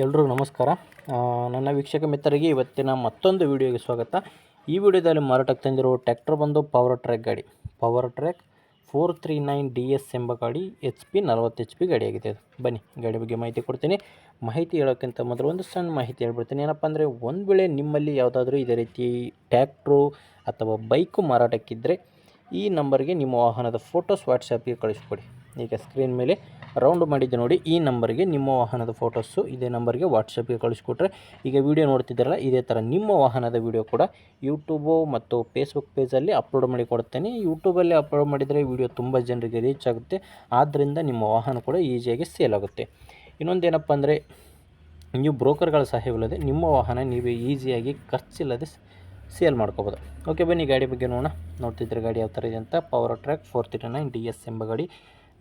ಎಲ್ರಿಗೂ ನಮಸ್ಕಾರ. ನನ್ನ ವೀಕ್ಷಕ ಮಿತ್ರರಿಗೆ ಇವತ್ತಿನ ಮತ್ತೊಂದು ವಿಡಿಯೋಗೆ ಸ್ವಾಗತ. ಈ ವಿಡಿಯೋದಲ್ಲಿ ಮಾರಾಟಕ್ಕೆ ತಂದಿರುವ ಟ್ರ್ಯಾಕ್ಟರ್ ಬಂದು ಪವರ್ ಟ್ರ್ಯಾಕ್ ಗಾಡಿ, ಪವರ್ ಟ್ರ್ಯಾಕ್ 439 DS ಎಂಬ ಗಾಡಿ HP 40 HP ಗಾಡಿಯಾಗಿದೆ. ಬನ್ನಿ ಗಾಡಿ ಬಗ್ಗೆ ಮಾಹಿತಿ ಕೊಡ್ತೀನಿ. ಮಾಹಿತಿ ಹೇಳೋಕ್ಕಿಂತ ಮೊದಲು ಒಂದು ಸಣ್ಣ ಮಾಹಿತಿ ಹೇಳ್ಬಿಡ್ತೀನಿ. ಏನಪ್ಪ ಅಂದರೆ, ಒಂದು ವೇಳೆ ನಿಮ್ಮಲ್ಲಿ ಯಾವುದಾದ್ರೂ ಇದೇ ರೀತಿ ಟ್ರ್ಯಾಕ್ಟ್ರು ಅಥವಾ ಬೈಕು ಮಾರಾಟಕ್ಕಿದ್ದರೆ ಈ ನಂಬರ್ಗೆ ನಿಮ್ಮ ವಾಹನದ ಫೋಟೋಸ್ ವಾಟ್ಸಪ್ಗೆ ಕಳಿಸ್ಕೊಡಿ. ಈಗ ಸ್ಕ್ರೀನ್ ಮೇಲೆ ರೌಂಡ್ ಮಾಡಿದ್ದೆ ನೋಡಿ, ಈ ನಂಬರ್ಗೆ ನಿಮ್ಮ ವಾಹನದ ಫೋಟೋಸು ಇದೇ ನಂಬರ್ಗೆ ವಾಟ್ಸಪ್ಗೆ ಕಳಿಸ್ಕೊಟ್ರೆ, ಈಗ ವಿಡಿಯೋ ನೋಡ್ತಿದ್ದಾರಲ್ಲ ಇದೇ ಥರ ನಿಮ್ಮ ವಾಹನದ ವಿಡಿಯೋ ಕೂಡ ಯೂಟ್ಯೂಬು ಮತ್ತು ಫೇಸ್ಬುಕ್ ಪೇಜಲ್ಲಿ ಅಪ್ಲೋಡ್ ಮಾಡಿ ಕೊಡ್ತೇನೆ. ಯೂಟ್ಯೂಬಲ್ಲಿ ಅಪ್ಲೋಡ್ ಮಾಡಿದರೆ ವಿಡಿಯೋ ತುಂಬ ಜನರಿಗೆ ರೀಚ್ ಆಗುತ್ತೆ, ಆದ್ದರಿಂದ ನಿಮ್ಮ ವಾಹನ ಕೂಡ ಈಸಿಯಾಗಿ ಸೇಲ್ ಆಗುತ್ತೆ. ಇನ್ನೊಂದೇನಪ್ಪ ಅಂದರೆ, ನೀವು ಬ್ರೋಕರ್ಗಳ ಸಹಾಯವಿಲ್ಲದೆ ನಿಮ್ಮ ವಾಹನ ನೀವೇ ಈಸಿಯಾಗಿ ಖರ್ಚಿಲ್ಲದೆ ಸೇಲ್ ಮಾಡ್ಕೋಬೋದು. ಓಕೆ, ಬನ್ನಿ ಗಾಡಿ ಬಗ್ಗೆ ನೋಡ್ತಿದ್ರೆ ಗಾಡಿ ಯಾವ ಥರ ಇದೆ ಅಂತ. ಪವರ್ ಟ್ರ್ಯಾಕ್ 439 DS ಎಂಬ ಗಾಡಿ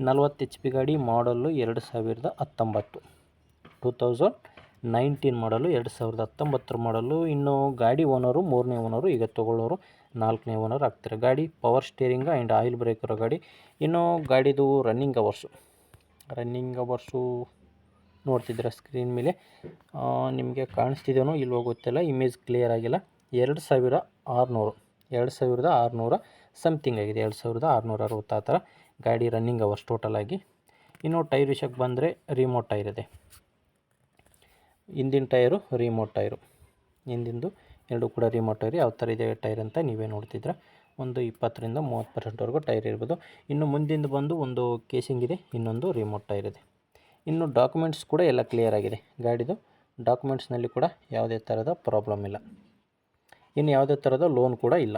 40 HP ಗಾಡಿ, ಮಾಡಲು 2019, 2019 ಮಾಡಲು, 2019 ಮಾಡಲು. ಇನ್ನು ಗಾಡಿ ಓನರು 3ನೇ ಓನರು, ಈಗ ತೊಗೊಳ್ಳೋರು 4ನೇ ಓನರ್ ಆಗ್ತಾರೆ. ಗಾಡಿ power steering and oil brake ಇರೋ ಗಾಡಿ. ಇನ್ನು ಗಾಡಿದು ರನ್ನಿಂಗ್ ಅವರ್ಸು ನೋಡ್ತಿದ್ರೆ ಸ್ಕ್ರೀನ್ ಮೇಲೆ ನಿಮಗೆ ಕಾಣಿಸ್ತಿದೇನೋ ಇಲ್ವೋ ಗೊತ್ತಿಲ್ಲ, ಇಮೇಜ್ ಕ್ಲಿಯರ್ ಆಗಿಲ್ಲ. 2600 ಸಮಥಿಂಗ್ ಆಗಿದೆ, 2660 ಆ ಥರ ಗಾಡಿ ರನ್ನಿಂಗ್ ಅವರ್ಸ್ ಟೋಟಲ್ ಆಗಿ. ಇನ್ನು ಟೈರ್ ವಿಷಯಕ್ಕೆ ಬಂದರೆ ರಿಮೋಟ್ ಟೈರ್ ಇದೆ. ಹಿಂದಿನ ಟೈರು ರಿಮೋಟ್ ಟೈರು, ಹಿಂದಿಂದು ಎರಡು ಕೂಡ ರಿಮೋಟ್ ಟೈರ್. ಯಾವ ಥರ ಇದೆ ಟೈರ್ ಅಂತ ನೀವೇ ನೋಡ್ತಿದ್ರೆ ಒಂದು 20ರಿಂದ 30% ಟೈರ್ ಇರ್ಬೋದು. ಇನ್ನು ಮುಂದಿಂದು ಬಂದು ಒಂದು ಕೇಸಿಂಗ್ ಇದೆ, ಇನ್ನೊಂದು ರಿಮೋಟ್ ಟೈರ್ ಇದೆ. ಇನ್ನು ಡಾಕ್ಯುಮೆಂಟ್ಸ್ ಕೂಡ ಎಲ್ಲ ಕ್ಲಿಯರ್ ಆಗಿದೆ. ಗಾಡಿದು ಡಾಕ್ಯುಮೆಂಟ್ಸ್ನಲ್ಲಿ ಕೂಡ ಯಾವುದೇ ಥರದ ಪ್ರಾಬ್ಲಮ್ ಇಲ್ಲ. ಇನ್ನು ಯಾವುದೇ ಥರದ ಲೋನ್ ಕೂಡ ಇಲ್ಲ.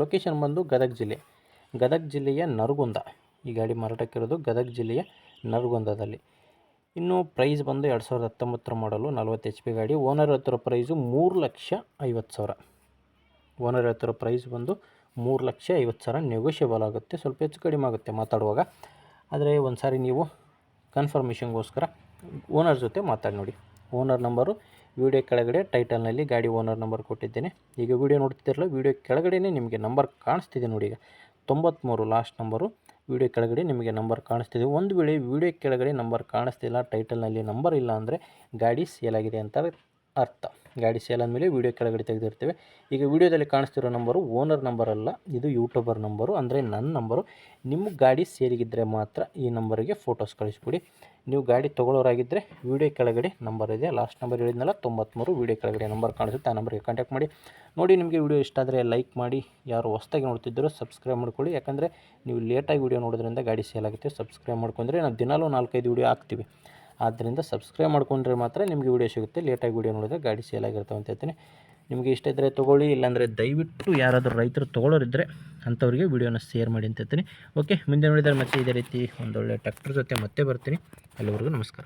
ಲೊಕೇಶನ್ ಬಂದು ಗದಗ ಜಿಲ್ಲೆಯ ನರಗುಂದ. ಈ ಗಾಡಿ ಮಾರಾಟಕ್ಕಿರೋದು ಗದಗ ಜಿಲ್ಲೆಯ ನರಗುಂದದಲ್ಲಿ. ಇನ್ನು ಪ್ರೈಸ್ ಬಂದು 2019 ಮಾಡಲು 40 HP ಗಾಡಿ. ಓನರ್ ಹೇಳ್ತಿರೋ ಪ್ರೈಸು 3,50,000. ಓನರ್ ಹೇಳ್ತಿರೋ ಪ್ರೈಸ್ ಬಂದು 3,50,000. ನೆಗೋಷಿಯಬಲ್ ಆಗುತ್ತೆ, ಸ್ವಲ್ಪ ಹೆಚ್ಚು ಕಡಿಮೆ ಆಗುತ್ತೆ ಮಾತಾಡುವಾಗ. ಆದರೆ ಒಂದು ಸಾರಿ ನೀವು ಕನ್ಫರ್ಮೇಷನ್ಗೋಸ್ಕರ ಓನರ್ ಜೊತೆ ಮಾತಾಡಿ ನೋಡಿ. ಓನರ್ ನಂಬರು ವಿಡಿಯೋ ಕೆಳಗಡೆ ಟೈಟಲ್ನಲ್ಲಿ ಗಾಡಿ ಓನರ್ ನಂಬರ್ ಕೊಟ್ಟಿದ್ದೇನೆ. ಈಗ ವಿಡಿಯೋ ನೋಡ್ತಿದ್ದಿರಲ್ಲ, ವಿಡಿಯೋ ಕೆಳಗಡೆ ನಿಮಗೆ ನಂಬರ್ ಕಾಣಿಸ್ತಿದೆ ನೋಡಿ. ಈಗ 93 ಲಾಸ್ಟ್ ನಂಬರು ವಿಡಿಯೋ ಕೆಳಗಡೆ ನಿಮಗೆ ನಂಬರ್ ಕಾಣಿಸ್ತಿದೆ. ಒಂದು ವೇಳೆ ವಿಡಿಯೋ ಕೆಳಗಡೆ ನಂಬರ್ ಕಾಣಿಸ್ತಿಲ್ಲ, ಟೈಟಲ್ನಲ್ಲಿ ನಂಬರ್ ಇಲ್ಲ ಅಂದರೆ ಗಾಡಿ ಸೇಲ್ ಆಗಿದೆ ಅಂತ ಅರ್ಥ. ಗಾಡಿ ಸೇಲ್ ಆದಮೇಲೆ ವಿಡಿಯೋ ಕೆಳಗಡೆ ತೆಗೆದಿರ್ತೇವೆ. ಈಗ ವಿಡಿಯೋದಲ್ಲಿ ಕಾಣಿಸ್ತಿರೋ ನಂಬರು ಓನರ್ ನಂಬರ್ ಅಲ್ಲ, ಇದು ಯೂಟ್ಯೂಬರ್ ನಂಬರು, ಅಂದರೆ ನನ್ನ ನಂಬರು. ನಿಮ್ಮ ಗಾಡಿ ಸೇಲಿಗಿದ್ದರೆ ಮಾತ್ರ ಈ ನಂಬರಿಗೆ ಫೋಟೋಸ್ ಕಳಿಸ್ಬಿಡಿ. ನೀವು ಗಾಡಿ ತೊಗೊಳ್ಳೋರಾಗಿದ್ದರೆ ವಿಡಿಯೋ ಕೆಳಗಡೆ ನಂಬರ್ ಇದೆ, ಲಾಸ್ಟ್ ನಂಬರ್ ಹೇಳಿದ್ನಲ್ಲ 93, ವಿಡಿಯೋ ಕೆಳಗಡೆ ನಂಬರ್ ಕಾಣಿಸುತ್ತೆ, ಆ ನಂಬರ್ಗೆ ಕಾಂಟ್ಯಾಕ್ಟ್ ಮಾಡಿ. ನೋಡಿ, ನಿಮಗೆ ವಿಡಿಯೋ ಇಷ್ಟ ಆದರೆ ಲೈಕ್ ಮಾಡಿ. ಯಾರು ಹೊಸ್ದಾಗಿ ನೋಡ್ತಿದ್ದರೂ ಸಬ್ಸ್ಕ್ರೈಬ್ ಮಾಡ್ಕೊಳ್ಳಿ, ಯಾಕಂದರೆ ನೀವು ಲೇಟಾಗಿ ವಿಡಿಯೋ ನೋಡೋದ್ರಿಂದ ಗಾಡಿ ಸೇಲ್ ಆಗುತ್ತೆ. ಸಬ್ಸ್ಕ್ರೈಬ್ ಮಾಡ್ಕೊಂಡ್ರೆ ನಾವು ದಿನಾಲೂ 4-5 ವಿಡಿಯೋ ಹಾಕ್ತೀವಿ, ಆದ್ದರಿಂದ ಸಬ್ಸ್ಕ್ರೈಬ್ ಮಾಡ್ಕೊಂಡ್ರೆ ಮಾತ್ರ ನಿಮಗೆ ವಿಡಿಯೋ ಸಿಗುತ್ತೆ. ಲೇಟಾಗಿ ವಿಡಿಯೋ ನೋಡಿದ್ರೆ ಗಾಡಿ ಸೇಲ್ ಆಗಿರ್ತಾವೆ ಅಂತ ಹೇಳ್ತೀನಿ. ನಿಮಗೆ ಇಷ್ಟ ಇದ್ದರೆ ತೊಗೊಳ್ಳಿ, ಇಲ್ಲಾಂದರೆ ದಯವಿಟ್ಟು ಯಾರಾದರೂ ರೈತರು ತೊಗೊಳ್ಳೋರಿದ್ದರೆ ಅಂಥವ್ರಿಗೆ ವಿಡಿಯೋನ ಶೇರ್ ಮಾಡಿ ಅಂತ ಹೇಳ್ತೀನಿ. ಓಕೆ, ಮುಂದೆ ನೋಡಿದರೆ ಮತ್ತೆ ಇದೇ ರೀತಿ ಒಂದೊಳ್ಳೆ ಟ್ರ್ಯಾಕ್ಟರ್ ಜೊತೆ ಮತ್ತೆ ಬರ್ತೀನಿ. ಎಲ್ಲರಿಗೂ ನಮಸ್ಕಾರ.